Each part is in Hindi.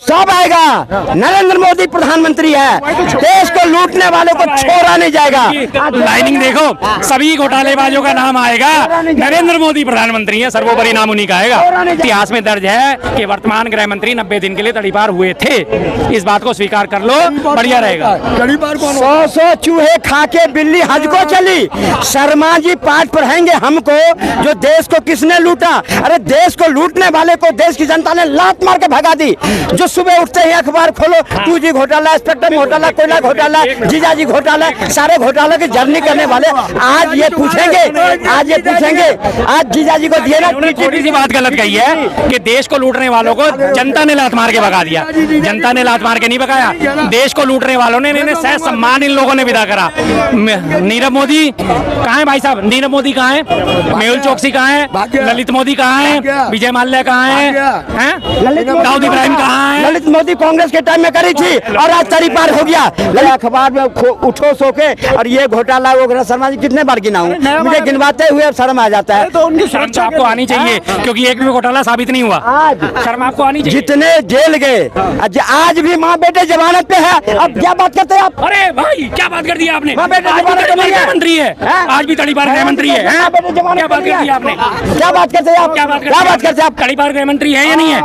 सब आएगा। नरेंद्र मोदी प्रधानमंत्री है, देश को लूटने वालों को छोड़ा नहीं जाएगा। लाइनिंग देखो, सभी घोटालेबाजों का नाम आएगा, नरेंद्र मोदी प्रधानमंत्री है, सर्वोपरि नाम उन्हीं का आएगा। इतिहास में दर्ज है कि वर्तमान गृह मंत्री 90 दिन के लिए तड़ीपार हुए थे। इस बात को स्वीकार कर लो, बढ़िया रहेगा। 100 चूहे खा के बिल्ली हज को चली। शर्मा जी पाठ पढ़ाएंगे हमको, जो देश को किसने लूटा। अरे देश को लूटने वाले को देश की जनता ने लात मार के भगा दी। जो सुबह उठते ही अखबार खोलो, 2G घोटाला, स्पेक्ट्रम घोटाला, कोयला घोटाला, जीजाजी घोटाला, सारे घोटालों की जर्नी करने वाले आज ये पूछेंगे, आज जीजाजी को दिए ना। छोटी सी बात गलत कही है कि देश को लूटने वालों को जनता ने लात मार के भगा दिया। जनता ने लात मार के नहीं भगाया, देश को लूटने वालों ने सह सम्मान इन लोगों ने विदा करा। नीरव मोदी कहाँ है भाई साहब? नीरव मोदी कहाँ है? मेहुल चोकसी कहाँ है? ललित मोदी कहाँ है? विजय माल्या कहाँ है? दाऊद इब्राहिम कहाँ है? ललित मोदी कांग्रेस के टाइम में करी थी और आज तड़ीपार हो गया। अखबार में उठो सो के, और ये घोटाला वो शर्मा जी कितने बार गिनाऊं, मुझे गिनवाते हुए शर्म आ जाता है। तो उनकी शर्म आपको आनी चाहिए, क्योंकि एक भी घोटाला साबित नहीं हुआ। आज शर्म आपको आनी चाहिए। जितने जेल गए, आज भी माँ बेटे जमानत पे है। अब क्या बात करते हैं आप? अरे भाई क्या बात कर दी आपने? माँ बेटे आज भी जमानत पे नहीं है। मंत्री है, आज भी तड़ीपार गृह मंत्री है। क्या बात कर दी आपने? क्या बात करते हैं आप? क्या बात करते हैं आप? तड़ीपार गृह मंत्री है या नहीं है?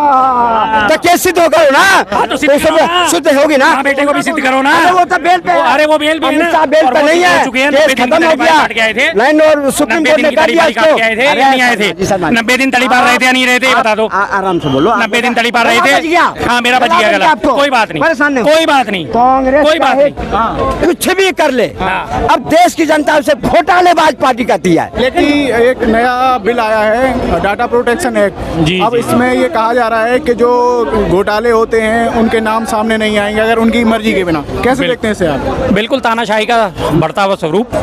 तो केस सिद्ध होगा ना, तो सिद्ध होगी ना। बेटे को भी सिद्ध करो ना। वो तो बेल पे, अरे वो बेल पे है ना, बेल पे नहीं है, केस खत्म हो गया। लाइन और सुप्रीम कोर्ट ने कर दिया इसको। नहीं आए थे 90 दिन तड़ीपार रहे थे या नहीं रहे थे, बता दो। आराम से बोलो। 90 दिन तड़ीपार रहे थे। हाँ मेरा बच गया गला, कोई बात नहीं, परेशान नहीं, कोई बात नहीं, कांग्रेस कोई बात नहीं, कुछ भी कर ले। अब देश की जनता उसे घोटालेबाज पार्टी कहती है। लेकिन एक नया बिल आया है, डाटा प्रोटेक्शन एक्ट। अब इसमें ये कहा जा रहा है कि जो घोटाले होते हैं उनके नाम सामने नहीं आएंगे अगर उनकी मर्जी के बिना। कैसे देखते हैं इसे आप? बिल्कुल तानाशाही का बढ़ता हुआ स्वरूप।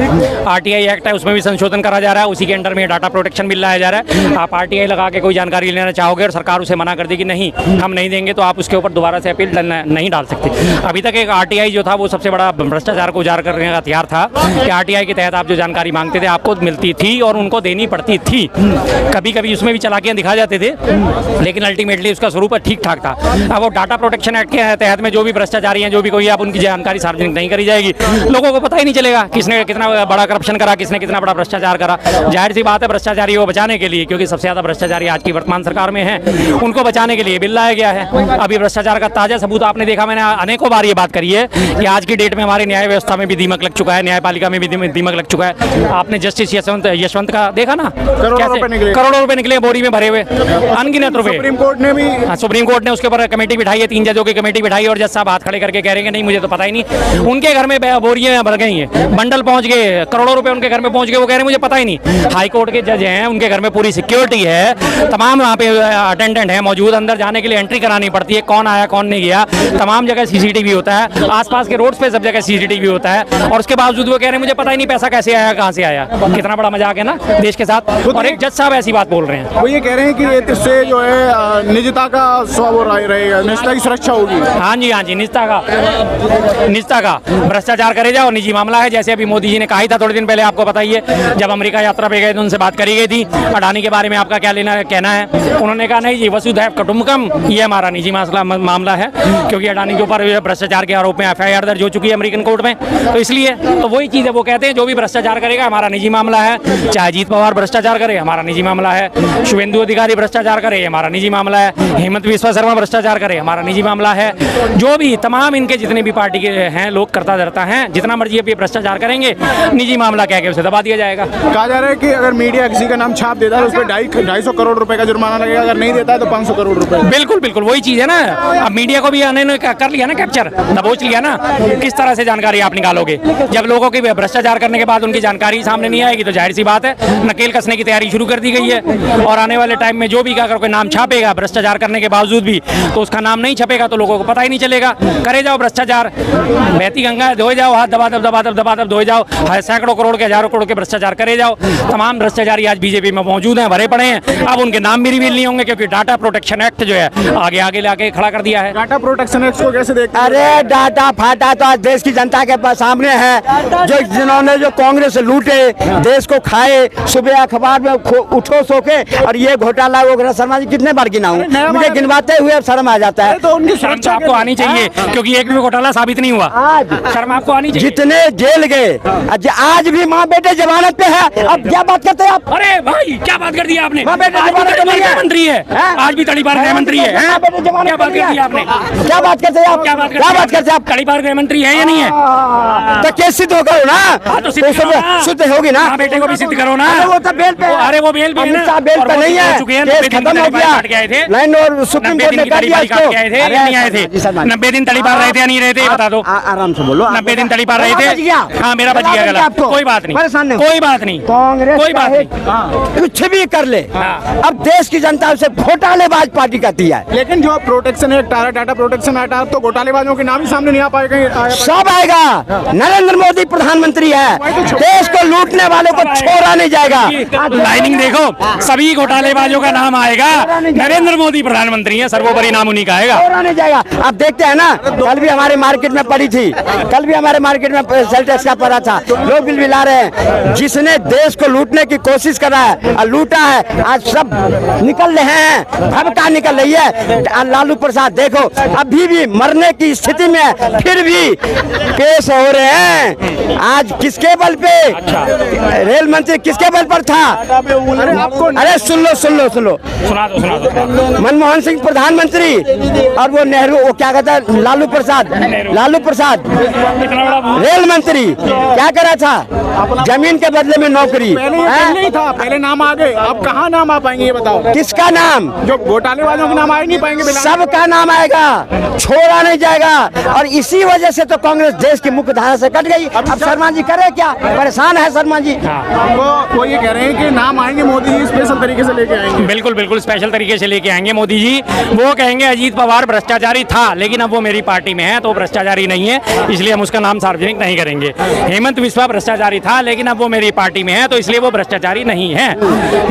RTI एक्ट है, उसमें भी संशोधन करा जा रहा है, उसी के अंडर में डाटा प्रोटेक्शन बिल लाया जा रहा है। आप RTI लगा के कोई जानकारी लेना चाहोगे और सरकार उसे मना कर देगी नहीं हम नहीं देंगे, तो आप उसके ऊपर दोबारा से अपील नहीं डाल सकते। अभी तक एक RTI जो था वो सबसे बड़ा भ्रष्टाचार को उजागर करने का हथियार था कि RTI के तहत आप जो जानकारी मांगते थे आपको मिलती थी और उनको देनी पड़ती थी। कभी कभी उसमें भी चालाकियां दिखा जाते थे, लेकिन अल्टीमेटली उसका स्वरूप ठीक ठाक था। अब वो डाटा प्रोटेक्शन एक्ट के तहत में जो भी भ्रष्टाचारी हैं, जो भी कोई, आप उनकी जानकारी सार्वजनिक नहीं करी जाएगी, लोगों को पता ही नहीं चलेगा किसने कितना बड़ा करप्शन करा, किसने कितना बड़ा भ्रष्टाचार करा। जाहिर सी बात है भ्रष्टाचारी को बचाने के लिए, क्योंकि सबसे ज्यादा भ्रष्टाचारी आज की वर्तमान सरकार में है, उनको बचाने के लिए बिल लाया गया है। अभी भ्रष्टाचार का ताजा सबूत आपने देखा, मैंने अनेकों बार ये बात करी है कि आज की डेट में हमारी न्याय व्यवस्था में भी दीमक लग चुका है, न्यायपालिका में भी दीमक लग चुका है। आपने जस्टिस यशवंत का देखा ना, करोड़ों रुपए निकले बोरी में भरे हुए, अनगिनत रुपए। सुप्रीम कोर्ट ने उसके ऊपर कमेटी बिठाई है, 3 जजों की कमेटी बिठाई है, और जज साहब हाथ खड़े करके कह रहे हैं नहीं मुझे तो पता ही नहीं। उनके घर में बोरियां भर गई हैं, बंडल पहुंच गए, करोड़ों रुपए उनके घर में पहुंच गए, वो कह रहे हैं मुझे पता ही नहीं। हाई कोर्ट के जज हैं, उनके घर में पूरी सिक्योरिटी है, तमाम वहाँ पे अटेंडेंट है मौजूद, अंदर जाने के लिए एंट्री करानी पड़ती है, कौन आया कौन नहीं गया, तमाम जगह CCTV होता है, आसपास के रोड्स पे सब जगह CCTV होता है, और उसके बावजूद वो कह रहे हैं मुझे पता ही नहीं पैसा कैसे आया, कहाँ से आया। कितना बड़ा मजाक है ना देश के साथ। और एक जज साहब ऐसी बात बोल रहे हैं, वो ये कह रहे हैं कि इससे जो है निजता का रहेगा, निजता की सुरक्षा होगी। हाँ जी, निजता का भ्रष्टाचार करे जाओ, निजी मामला है। जैसे अभी मोदी जी ने कहा ही था थोड़े दिन पहले, आपको पता ही है, जब अमेरिका यात्रा पे गए तो उनसे बात करी गई थी अडानी के बारे में आपका क्या कहना है। उन्होंने कहा नहीं जी वसुधैव कुटुंबकम, ये हमारा निजी मामला है, क्योंकि अडानी के ऊपर भ्रष्टाचार के आरोप में FIR दर्ज हो चुकी है अमेरिकन कोर्ट में, तो इसलिए तो वही चीज़ है। वो कहते हैं जो भी भ्रष्टाचार करेगा हमारा निजी मामला है, चाहे अजीत पवार भ्रष्टाचार करे हमारा निजी मामला है, शुभेंदु अधिकारी भ्रष्टाचार करे हमारा निजी मामला है, हेमंत विश्वा शर्मा भ्रष्टाचार करे हमारा निजी मामला है। जो भी तमाम इनके जितने भी पार्टी के हैं लोग करता धरता हैं, जितना मर्जी अभी भ्रष्टाचार करेंगे निजी मामला कह के उसे दबा दिया जाएगा। कहा जा रहा है कि अगर मीडिया किसी का नाम छाप देता है उस पर 250 करोड़ रुपए का जुर्माना लगेगा, अगर नहीं देता है तो 500 करोड़ रुपए। बिल्कुल वही चीज है ना। अब मीडिया को भी कर लिया ना कैप्चर, दबोच लिया ना। किस तरह से जानकारी आप निकालोगे जब लोगों की भ्रष्टाचार करने के बाद उनकी जानकारी सामने नहीं आएगी, तो जाहिर सी बात है नकेल कसने की तैयारी शुरू कर दी गई है। और आने वाले टाइम में जो भी अगर कोई नाम छापेगा भ्रष्टाचार करने के बावजूद भी, तो उसका नाम नहीं छपेगा तो लोगों को पता ही नहीं चलेगा। करे जाओ भ्रष्टाचार, बहती गंगा धोए जाओ, हाथ दबा धोए जाओ, सैकड़ों करोड़ के हजारों करोड़ के भ्रष्टाचार करे जाओ। तमाम भ्रष्टाचारी आज बीजेपी में मौजूद हैं, भरे पड़े हैं। अब उनके नाम भी रिवील नहीं होंगे, क्योंकि डाटा प्रोटेक्शन एक्ट जो है आगे लाके खड़ा कर दिया है। डाटा प्रोटेक्शन एक्ट को कैसे देखते हैं? अरे डाटा फाटा तो आज देश की जनता के पास सामने है, जो जिन्होंने जो कांग्रेस लूटे, देश को खाए, सुबह अखबार में उठो सो के, और ये घोटाला वो शर्मा जी कितने बार गिनाऊं, मुझे गिनवाते हुए अब शर्म आ जाता है। है तो उनकी शर्म तो सुरक्षा आपको आनी चाहिए, क्योंकि एक भी घोटाला साबित नहीं हुआ। आज शर्म आपको आनी चाहिए। जितने जेल गए आज भी माँ बेटे जमानत पे है। अब क्या बात करते हैं आप? अरे भाई क्या बात कर दी आपने? माँ बेटे आज भी जमानत तड़ीपार नहीं है। गृह मंत्री है, आज भी तड़ीपार गृह मंत्री है। माँ बेटे जमानत क्या बात नहीं कर दी है। आपने? क्या बात करते हैं आप? क्या बात करते हैं आप? तड़ीपार गृह मंत्री है या नहीं है? तो केस सिद्ध होगा ना? हाँ, तो सिद्ध करो ना। शुद्ध होगी ना? माँ बेटे को भी सिद्ध करो ना। अरे वो तो बेल पे है। अरे वो बेल पे है अमित ना। शाह बेल और पे वो नहीं हो है, चुके हैं, केस 90 दिन खत्म हो तड़ीपार गया। काट के आए थे। नहीं, और सुप्रीम 90 कोर्ट दिन ने की कर दिया तड़ीपार काट के आए थे या नहीं आए थे? जी सलमान। 90 दिन तड़ीपार रहे थे या नहीं रहे थे, ये बता दो। आराम से बोलो। 90 दिन तड़ीपार रहे थे। बच गया। हाँ, मेरा बच गया गला। आपको कोई बात नहीं, परेशान नहीं, कोई बात नहीं, कांग्रेस कोई बात चाहे नहीं। कुछ भी कर ले, हाँ। अब देश की जनता उसे घोटालेबाज पार्टी कहती है। लेकिन जो प्रोटेक्शन है, टाटा प्रोटेक्शन हटा तो घोटालेबाजों के नाम ही सामने नहीं आ पाएगा। सब आएगा। नरेंद्र मोदी प्रधानमंत्री है, देश को लूटने वालों को छोड़ा नहीं जाएगा। लाइनिंग देखो, सभी घोटालेबाजों का नाम आएगा। नरेंद्र मोदी प्रधानमंत्री है, सर्वोपरि नाम उन्हीं का आएगा। छोड़ा नहीं जाएगा। अब देखते हैं ना, कल भी हमारे मार्केट में पड़ी थी, कल भी हमारे मार्केट में सेल टैक्स का पड़ा था, लोग बिल भी ला रहे हैं। जिसने देश को लूटने की कोशिश करा है और लूटा है, आज सब निकल रहे हैं, भबका निकल रही है। लालू प्रसाद देखो अभी भी मरने की स्थिति में है, फिर भी पेश हो रहे हैं। आज किसके बल पे? रेल मंत्री किसके बल पर था? अरे आपको अरे सुन लो सुना दो। मनमोहन सिंह प्रधानमंत्री और वो नेहरू, वो क्या कहता है, लालू प्रसाद इतना बड़ा रेल मंत्री क्या करा था? जमीन के बदले में नौकरी। पहले ये हैं? नहीं था, पहले नाम आ गए, अब कहाँ नाम आ पाएंगे ये बताओ? किसका नाम? जो घोटालेबाजों के नाम आ ही नहीं पाएंगे। सबका नाम आएगा, छोड़ा नहीं जाएगा। और इसी वजह से तो कांग्रेस देश की मुख्य धारा से कट गई। अब शर्मा जी करे क्या? परेशान है शर्मा जी। वो ये कह रहे हैं कि नाम आएंगे, मोदी जी स्पेशल तरीके से लेके आएंगे। बिल्कुल बिल्कुल स्पेशल तरीके से लेके आएंगे मोदी जी। वो कहेंगे अजीत पवार भ्रष्टाचारी था, लेकिन अब वो मेरी पार्टी में है तो भ्रष्टाचारी नहीं है, इसलिए हम उसका नाम सार्वजनिक नहीं करेंगे। हेमंत बिस्वा भ्रष्टाचारी था, लेकिन अब वो मेरी पार्टी में है तो इसलिए वो भ्रष्टाचारी नहीं है,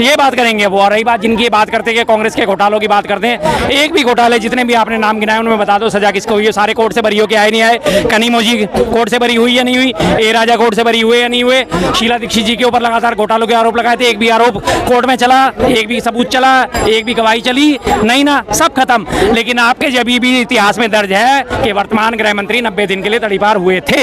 ये बात करेंगे वो। और रही बात जिनकी बात करते हैं, कांग्रेस के घोटालों की बात करते हैं, एक भी घोटाले जितने भी आपने नाम गिनाए उनमें बता दो सजा किसको हुई है। सारे कोर्ट से बरी होके आए नहीं आए? कनीमोजी कोर्ट से बरी हुई या नहीं हुई? ए राजा कोर्ट से बरी हुए या नहीं हुए? शीला दीक्षित जी के ऊपर लगातार घोटालों के आरोप लगाए थे, एक भी आरोप कोर्ट में चला, एक भी सबूत चला, एक भी गवाही चली नहीं ना, सब खत्म। लेकिन आपके जब भी इतिहास में दर्ज है कि वर्तमान गृह मंत्री 90 दिन के लिए तड़ीपार हुए थे,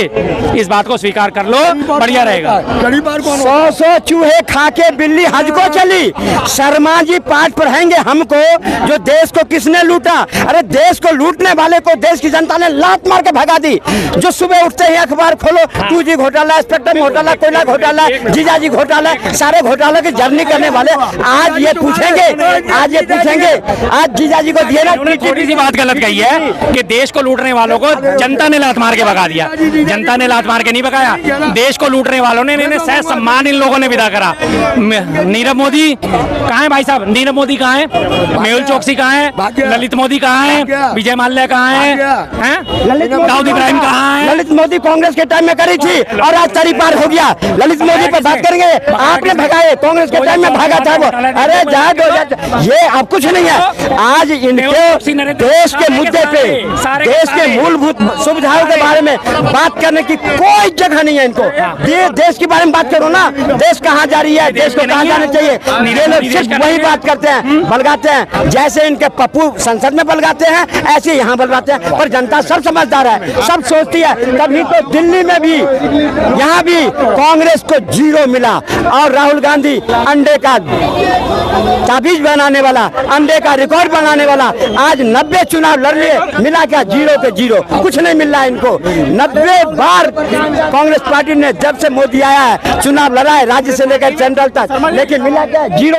इस बात को स्वीकार कर लो, बढ़िया रहेगा। 100 चूहे खा के बिल्ली हज को चली। शर्मा जी पाठ पढ़ाएंगे हमको, जो देश को किसने लूटा। अरे देश को लूटने वाले को देश की जनता ने लात मार के भगा दी। जो सुबह उठते ही अखबार खोलो, 2G घोटाला, स्पेक्ट्रम घोटाला, कोयला घोटाला, जीजाजी घोटाला, सारे घोटाला की जर्नी करने वाले आज ये पूछेंगे, आज जीजाजी को दिए ना। उन्होंने छोटी सी बात गलत कही है कि देश को लूटने वालों को जनता ने लात मार के भगा दिया। जनता ने लात मार के नहीं भगाया, देश को लूटने वालों ने, इन्हें सह सम्मान इन लोगों ने विदा करा। नीरव मोदी कहाँ है भाई साहब? नीरव मोदी कहाँ है? मेहुल चौकसी कहाँ है? ललित मोदी कहाँ है? विजय माल्या कहाँ है? दाऊद इब्राहिम कहाँ है? ललित मोदी कांग्रेस के टाइम में करी थी और आज तड़ीपार हो गया। ललित मोदी पर बात करेंगे, आपने भगाए, कांग्रेस के टाइम में भागा था वो। अरे जाए दो, ये अब कुछ नहीं है। आज इनके देश के मुद्दे पे, देश के मूलभूत सुविधाओं के बारे में बात करने की कोई जगह नहीं है इनको। देश के बारे में बात करो ना, देश कहाँ जा रही है, देश को कहाँ जाना चाहिए, ये लोग सिर्फ वही बात करते हैं, बलगाते हैं। जैसे इनके पप्पू संसद में बलगाते हैं, ऐसे यहाँ बलगाते हैं। पर जनता सब समझदार है, सब सोचती है। कभी तो दिल्ली में भी, यहाँ भी कांग्रेस को 0 मिला और राहुल गांधी अंडे का ताबीज बनाने वाला, अंडे का रिकॉर्ड बनाने वाला, आज 90 चुनाव लड़ लिए, मिला क्या? 0 पे 0, कुछ नहीं मिल रहा है इनको। 90 बार कांग्रेस पार्टी ने जब से मोदी आया है चुनाव लड़ा है, राज्य से लेकर सेंट्रल तक, लेकिन मिला क्या? 0।